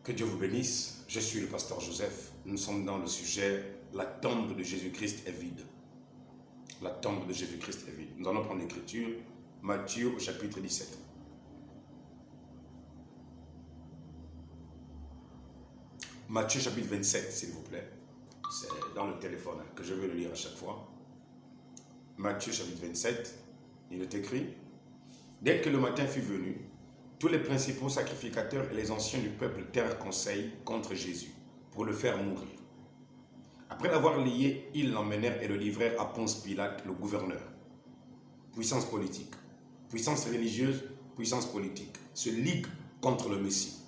Que Dieu vous bénisse. Je suis le pasteur Joseph. Nous sommes dans le sujet « La tombe de Jésus-Christ est vide ». La tombe de Jésus-Christ est vide. Nous allons prendre l'écriture, Matthieu au chapitre 17. Matthieu chapitre 27, s'il vous plaît. C'est dans le téléphone que je vais le lire à chaque fois. Matthieu chapitre 27, il est écrit « Dès que le matin fut venu, tous les principaux sacrificateurs et les anciens du peuple tinrent conseil contre Jésus pour le faire mourir. Après l'avoir lié, ils l'emmenèrent et le livrèrent à Ponce Pilate, le gouverneur. Puissance politique, puissance religieuse, puissance politique se ligue contre le Messie.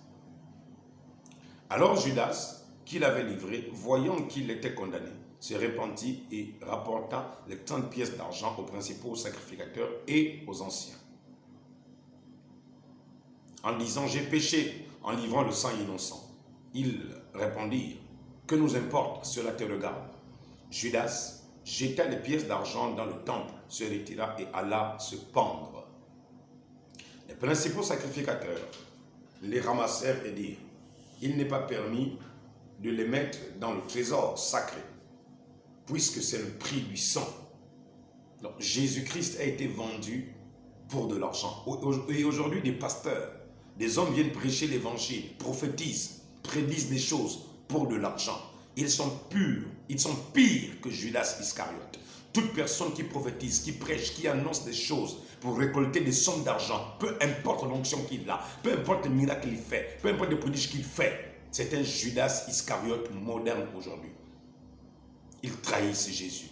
Alors Judas, qui l'avait livré, voyant qu'il était condamné, se repentit et rapporta les 30 pièces d'argent aux principaux sacrificateurs et aux anciens, en disant « J'ai péché en livrant le sang innocent ». Ils répondirent « Que nous importe, cela te regarde ». Judas jeta les pièces d'argent dans le temple, se retira et alla se pendre. Les principaux sacrificateurs les ramassèrent et dirent « Il n'est pas permis de les mettre dans le trésor sacré, puisque c'est le prix du sang. » Donc Jésus-Christ a été vendu pour de l'argent. Et aujourd'hui, des pasteurs, des hommes viennent prêcher l'évangile, prophétisent, prédisent des choses pour de l'argent. Ils sont purs, ils sont pires que Judas Iscariote. Toute personne qui prophétise, qui prêche, qui annonce des choses pour récolter des sommes d'argent, peu importe l'onction qu'il a, peu importe le miracle qu'il fait, peu importe le prodige qu'il fait, c'est un Judas Iscariote moderne aujourd'hui. Il trahit Jésus.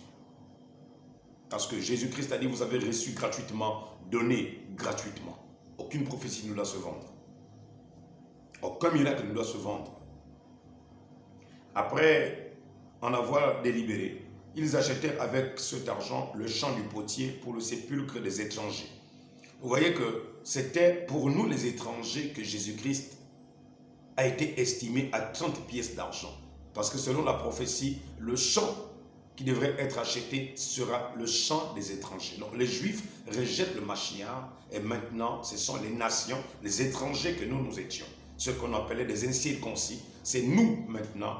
Parce que Jésus-Christ a dit, vous avez reçu gratuitement, donné gratuitement. Aucune prophétie ne doit se vendre. Aucun miracle ne doit se vendre. Après en avoir délibéré, ils achetèrent avec cet argent le champ du potier pour le sépulcre des étrangers. Vous voyez que c'était pour nous les étrangers que Jésus-Christ a été estimé à 30 pièces d'argent. Parce que selon la prophétie, le champ qui devrait être acheté sera le champ des étrangers. Donc les Juifs rejettent le Mashiach et maintenant ce sont les nations, les étrangers que nous étions. Ce qu'on appelait des incirconcis, c'est nous maintenant,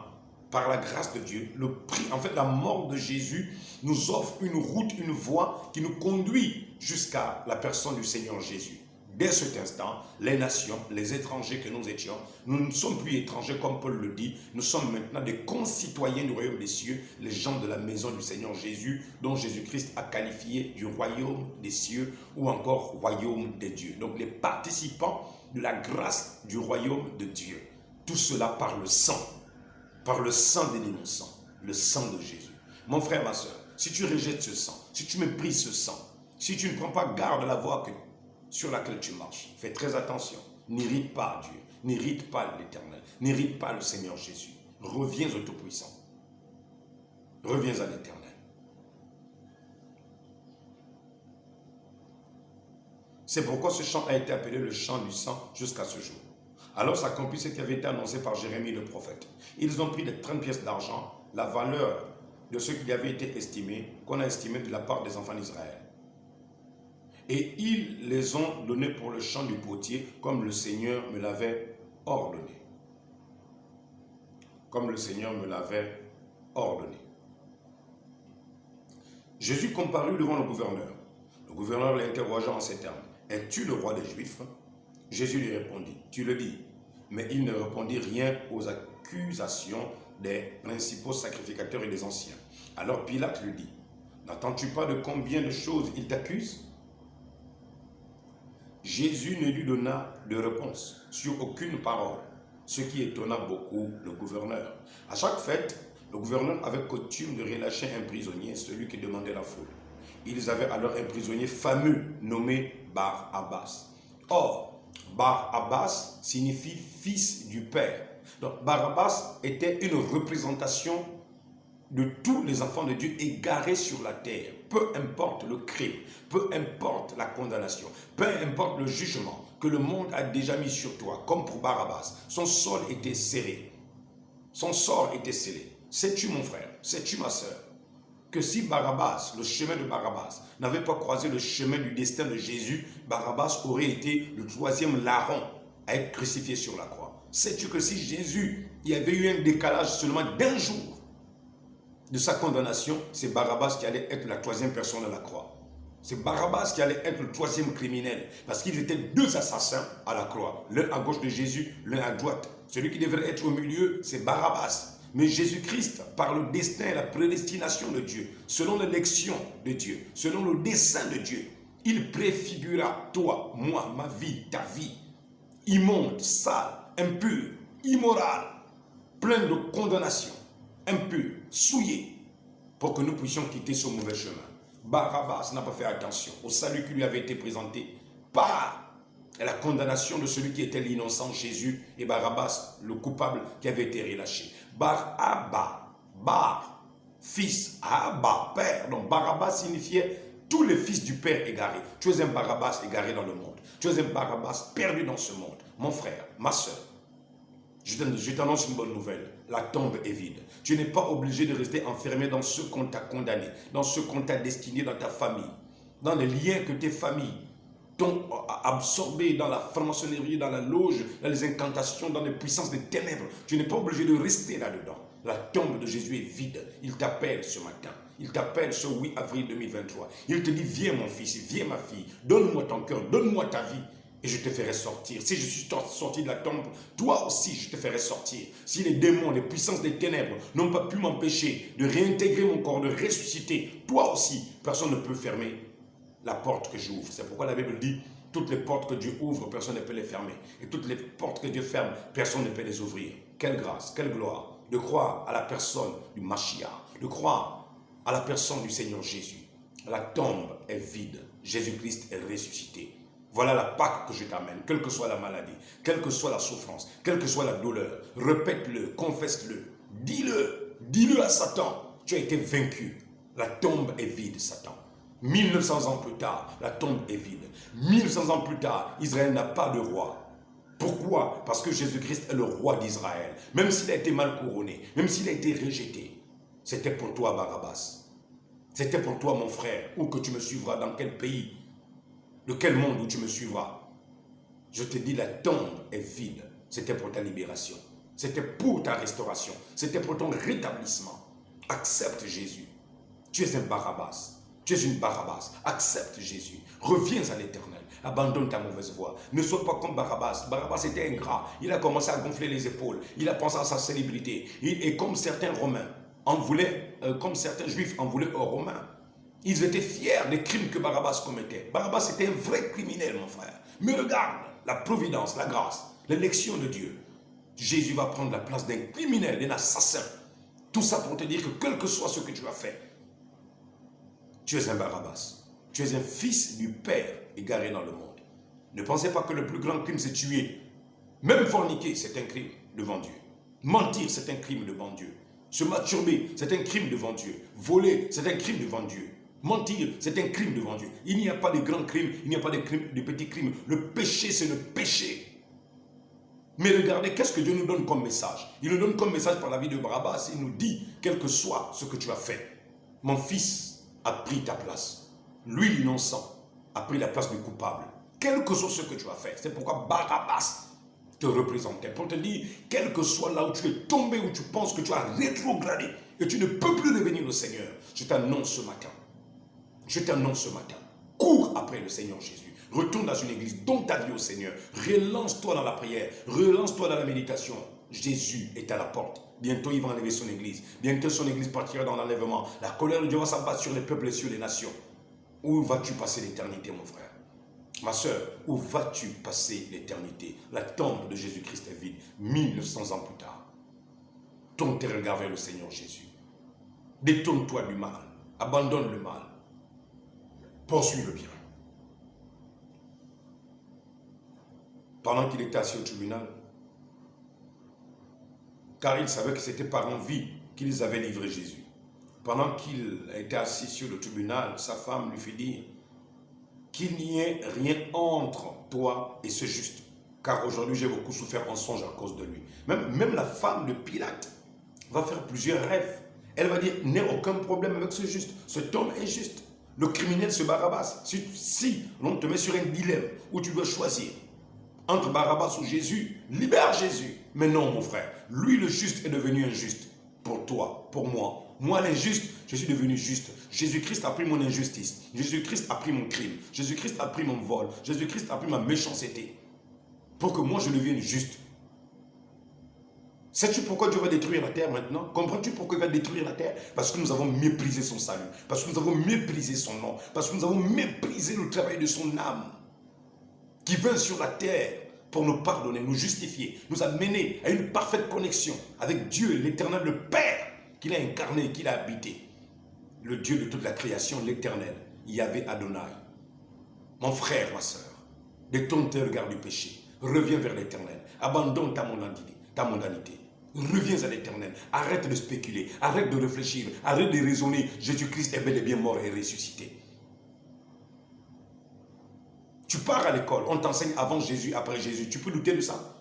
par la grâce de Dieu, le prix, en fait la mort de Jésus nous offre une route, une voie qui nous conduit jusqu'à la personne du Seigneur Jésus. Dès cet instant, les nations, les étrangers que nous étions, nous ne sommes plus étrangers comme Paul le dit, nous sommes maintenant des concitoyens du royaume des cieux, les gens de la maison du Seigneur Jésus, dont Jésus-Christ a qualifié du royaume des cieux ou encore royaume des dieux. Donc les participants de la grâce du royaume de Dieu. Tout cela par le sang de l'innocent, le sang de Jésus. Mon frère, ma soeur, si tu rejettes ce sang, si tu méprises ce sang, si tu ne prends pas garde à la voie sur laquelle tu marches, fais très attention. N'irrite pas Dieu, n'irrite pas l'Éternel, n'irrite pas le Seigneur Jésus. Reviens au Tout-Puissant. Reviens à l'Éternel. C'est pourquoi ce chant a été appelé le chant du sang jusqu'à ce jour. Alors s'accomplit ce qui avait été annoncé par Jérémie le prophète. Ils ont pris les 30 pièces d'argent, la valeur de ce qui avait été estimé, qu'on a estimé de la part des enfants d'Israël. Et ils les ont donnés pour le champ du potier, comme le Seigneur me l'avait ordonné. Comme le Seigneur me l'avait ordonné. Jésus comparut devant le gouverneur. Le gouverneur l'interrogea en ces termes. « Es-tu le roi des Juifs ?» Jésus lui répondit, « Tu le dis. » Mais il ne répondit rien aux accusations des principaux sacrificateurs et des anciens. Alors Pilate lui dit, « N'entends-tu pas de combien de choses il t'accuse ?» Jésus ne lui donna de réponse sur aucune parole, ce qui étonna beaucoup le gouverneur. À chaque fête, le gouverneur avait coutume de relâcher un prisonnier, celui qui demandait la foule. Ils avaient alors un prisonnier fameux nommé Bar-Abbas. Or, Bar-Abbas signifie fils du Père. Donc Bar-Abbas était une représentation de tous les enfants de Dieu égarés sur la terre. Peu importe le crime, peu importe la condamnation, peu importe le jugement que le monde a déjà mis sur toi, comme pour Bar-Abbas, son sort était serré. Son sort était scellé. Sais-tu mon frère, sais-tu ma soeur, que si Bar-Abbas, le chemin de Bar-Abbas, n'avait pas croisé le chemin du destin de Jésus, Bar-Abbas aurait été le troisième larron à être crucifié sur la croix. Sais-tu que si Jésus, il y avait eu un décalage seulement d'un jour de sa condamnation, c'est Barabbas qui allait être la troisième personne à la croix. C'est Barabbas qui allait être le troisième criminel. Parce qu'ils étaient deux assassins à la croix. L'un à gauche de Jésus, l'un à droite. Celui qui devrait être au milieu, c'est Barabbas. Mais Jésus-Christ, par le destin et la prédestination de Dieu, selon l'élection de Dieu, selon le dessein de Dieu, il préfigura toi, moi, ma vie, ta vie, immonde, sale, impur, immoral, plein de condamnation, impur, souillé, pour que nous puissions quitter ce mauvais chemin. Barabbas n'a pas fait attention au salut qui lui avait été présenté par la condamnation de celui qui était l'innocent, Jésus, et Barabbas, le coupable qui avait été relâché. Bar-Abba, Bar, fils, Abba, père. Donc Barabbas signifiait tous les fils du père égarés. Tu es un Barabbas égaré dans le monde. Tu es un Barabbas perdu dans ce monde. Mon frère, ma soeur, je t'annonce une bonne nouvelle. La tombe est vide. Tu n'es pas obligé de rester enfermé dans ce qu'on t'a condamné, dans ce qu'on t'a destiné dans ta famille, dans les liens que tes familles t'ont absorbé dans la franc-maçonnerie, dans la loge, dans les incantations, dans les puissances des ténèbres. Tu n'es pas obligé de rester là-dedans. La tombe de Jésus est vide. Il t'appelle ce matin. Il t'appelle ce 8 avril 2023. Il te dit, viens mon fils, viens ma fille, donne-moi ton cœur, donne-moi ta vie. Et je te ferai sortir. Si je suis sorti de la tombe, toi aussi je te ferai sortir. Si les démons, les puissances des ténèbres n'ont pas pu m'empêcher de réintégrer mon corps, de ressusciter, toi aussi, personne ne peut fermer la porte que j'ouvre. C'est pourquoi la Bible dit, toutes les portes que Dieu ouvre, personne ne peut les fermer. Et toutes les portes que Dieu ferme, personne ne peut les ouvrir. Quelle grâce, quelle gloire de croire à la personne du Mashiach, de croire à la personne du Seigneur Jésus. La tombe est vide. Jésus-Christ est ressuscité. Voilà la Pâque que je t'amène, quelle que soit la maladie, quelle que soit la souffrance, quelle que soit la douleur. Répète-le, confesse-le, dis-le à Satan. Tu as été vaincu. La tombe est vide, Satan. 1900 ans plus tard, la tombe est vide. 1900 ans plus tard, Israël n'a pas de roi. Pourquoi? Parce que Jésus-Christ est le roi d'Israël. Même s'il a été mal couronné, même s'il a été rejeté, c'était pour toi, Barabbas. C'était pour toi, mon frère, où que tu me suivras, dans quel pays, de quel monde où tu me suivras. Je te dis, la tombe est vide. C'était pour ta libération. C'était pour ta restauration. C'était pour ton rétablissement. Accepte Jésus. Tu es un Barabbas. Tu es une Barabbas. Accepte Jésus. Reviens à l'Éternel. Abandonne ta mauvaise voie. Ne sois pas comme Barabbas. Barabbas était ingrat. Il a commencé à gonfler les épaules. Il a pensé à sa célébrité. Et comme certains Romains en voulaient, comme certains Juifs en voulaient aux Romains, ils étaient fiers des crimes que Barabbas commettait. Barabbas était un vrai criminel, mon frère. Mais regarde, la providence, la grâce, l'élection de Dieu. Jésus va prendre la place d'un criminel, d'un assassin. Tout ça pour te dire que quel que soit ce que tu as fait, tu es un Barabbas. Tu es un fils du Père égaré dans le monde. Ne pensez pas que le plus grand crime, c'est tuer. Même forniquer, c'est un crime devant Dieu. Mentir, c'est un crime devant Dieu. Se masturber, c'est un crime devant Dieu. Voler, c'est un crime devant Dieu. Mentir, c'est un crime devant Dieu. Il n'y a pas de grands crimes, il n'y a pas de petits crimes. Le péché, c'est le péché. Mais regardez, qu'est-ce que Dieu nous donne comme message? Il nous donne comme message par la vie de Barabbas. Il nous dit, quel que soit ce que tu as fait, mon fils a pris ta place. Lui, l'innocent, a pris la place du coupable. Quel que soit ce que tu as fait. C'est pourquoi Barabbas te représentait. Pour te dire, quel que soit là où tu es tombé, où tu penses que tu as rétrogradé, et tu ne peux plus revenir au Seigneur, je t'annonce ce matin. Je t'annonce ce matin, cours après le Seigneur Jésus. Retourne dans une église, donne ta vie au Seigneur. Relance-toi dans la prière, relance-toi dans la méditation. Jésus est à la porte. Bientôt, il va enlever son église. Bientôt, son église partira dans l'enlèvement. La colère de Dieu va s'abattre sur les peuples et sur les nations. Où vas-tu passer l'éternité, mon frère? Ma soeur, où vas-tu passer l'éternité? La tombe de Jésus-Christ est vide. 1900 ans plus tard. Tourne tes regards vers le Seigneur Jésus. Détourne-toi du mal. Abandonne le mal. Poursuis le bien. Pendant qu'il était assis au tribunal, car il savait que c'était par envie qu'ils avaient livré Jésus. Pendant qu'il était assis sur le tribunal, sa femme lui fit dire qu'il n'y ait rien entre toi et ce juste, car aujourd'hui j'ai beaucoup souffert en songe à cause de lui. Même la femme de Pilate va faire plusieurs rêves. Elle va dire, n'ai aucun problème avec ce juste. Cet homme est juste. Le criminel, ce Barabbas. Si l'on te met sur un dilemme où tu dois choisir entre Barabbas ou Jésus, libère Jésus. Mais non, mon frère, lui le juste est devenu injuste. Pour toi, pour moi. Moi l'injuste, je suis devenu juste. Jésus-Christ a pris mon injustice. Jésus-Christ a pris mon crime. Jésus-Christ a pris mon vol. Jésus-Christ a pris ma méchanceté. Pour que moi je devienne juste. Sais-tu pourquoi Dieu va détruire la terre maintenant? Comprends-tu pourquoi il va détruire la terre? Parce que nous avons méprisé son salut. Parce que nous avons méprisé son nom. Parce que nous avons méprisé le travail de son âme. Qui vint sur la terre pour nous pardonner, nous justifier, nous amener à une parfaite connexion avec Dieu, l'Éternel, le Père, qu'il a incarné, qu'il a habité. Le Dieu de toute la création, l'Éternel, Yahvé Adonai. Mon frère, ma soeur, détourne tes regards du péché. Reviens vers l'Éternel. Abandonne ta mondanité. Reviens à l'Éternel. Arrête de spéculer. Arrête de réfléchir. Arrête de raisonner. Jésus-Christ est bel et bien mort et ressuscité. Tu pars à l'école, on t'enseigne avant Jésus, après Jésus. Tu peux douter de ça?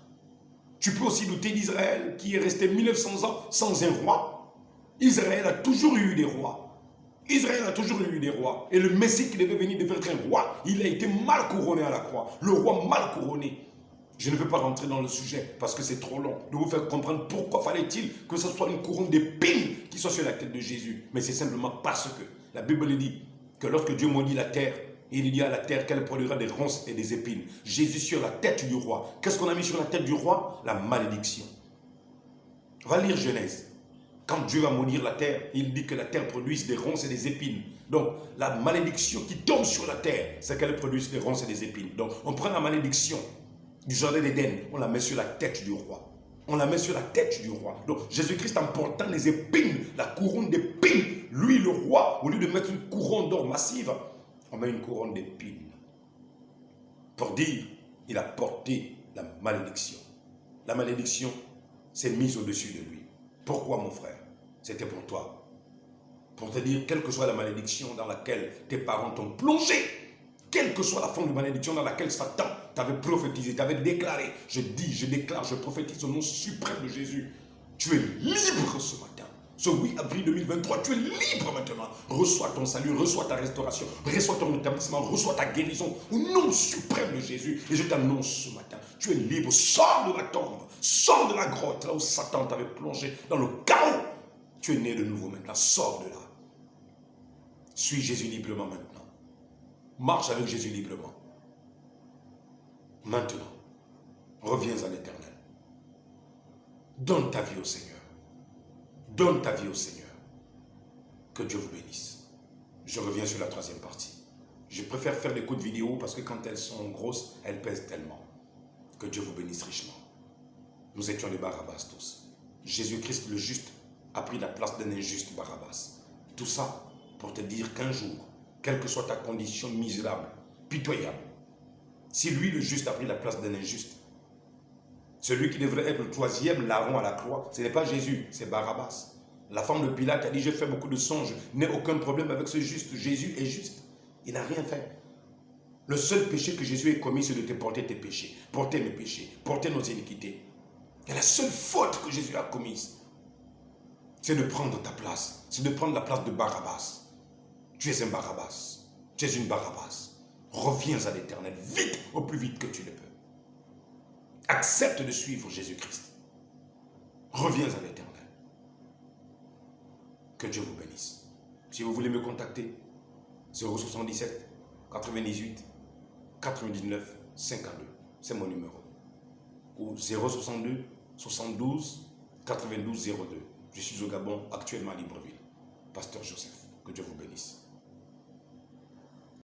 Tu peux aussi douter d'Israël qui est resté 1900 ans sans un roi. Israël a toujours eu des rois. Israël a toujours eu des rois. Et le Messie qui devait venir devenir un roi, il a été mal couronné à la croix. Le roi mal couronné. Je ne veux pas rentrer dans le sujet parce que c'est trop long de vous faire comprendre pourquoi fallait-il que ce soit une couronne d'épines qui soit sur la tête de Jésus. Mais c'est simplement parce que la Bible dit que lorsque Dieu maudit la terre, il dit à la terre qu'elle produira des ronces et des épines. Jésus sur la tête du roi. Qu'est-ce qu'on a mis sur la tête du roi? La malédiction. On va lire Genèse. Quand Dieu va maudire la terre, il dit que la terre produise des ronces et des épines. Donc, la malédiction qui tombe sur la terre, c'est qu'elle produise des ronces et des épines. Donc, on prend la malédiction du jardin d'Éden, on la met sur la tête du roi. On la met sur la tête du roi. Donc, Jésus-Christ en portant les épines, la couronne d'épines, lui le roi, au lieu de mettre une couronne d'or massive, on met une couronne d'épines. Pour dire, il a porté la malédiction. La malédiction s'est mise au-dessus de lui. Pourquoi, mon frère? C'était pour toi. Pour te dire, quelle que soit la malédiction dans laquelle tes parents t'ont plongé, quelle que soit la forme de malédiction dans laquelle Satan t'avait prophétisé, t'avait déclaré, je dis, je déclare, je prophétise au nom suprême de Jésus, tu es libre ce matin. Ce 8 avril 2023, tu es libre maintenant. Reçois ton salut, reçois ta restauration, reçois ton établissement, reçois ta guérison au nom suprême de Jésus. Et je t'annonce ce matin, tu es libre. Sors de la tombe, sors de la grotte, là où Satan t'avait plongé dans le chaos. Tu es né de nouveau maintenant, sors de là. Suis Jésus librement maintenant. Marche avec Jésus librement. Maintenant, reviens à l'Éternel. Donne ta vie au Seigneur. Donne ta vie au Seigneur. Que Dieu vous bénisse. Je reviens sur la troisième partie. Je préfère faire des courtes vidéos parce que quand elles sont grosses, elles pèsent tellement. Que Dieu vous bénisse richement. Nous étions des Barabbas tous. Jésus-Christ le juste a pris la place d'un injuste Barabbas. Tout ça pour te dire qu'un jour, quelle que soit ta condition misérable, pitoyable, si lui le juste a pris la place d'un injuste, celui qui devrait être le troisième larron à la croix, ce n'est pas Jésus, c'est Barabbas. La femme de Pilate a dit, j'ai fait beaucoup de songes, n'ai aucun problème avec ce juste. Jésus est juste. Il n'a rien fait. Le seul péché que Jésus ait commis, c'est de te porter tes péchés, porter mes péchés, porter nos iniquités. Et la seule faute que Jésus a commise, c'est de prendre ta place, c'est de prendre la place de Barabbas. Tu es un Barabbas, tu es une Barabbas. Reviens à l'Éternel, vite, au plus vite que tu le peux. Accepte de suivre Jésus-Christ. Reviens à l'Éternel. Que Dieu vous bénisse. Si vous voulez me contacter, 077 98 99 52. C'est mon numéro. Ou 062 72 92 02. Je suis au Gabon, actuellement à Libreville. Pasteur Joseph. Que Dieu vous bénisse.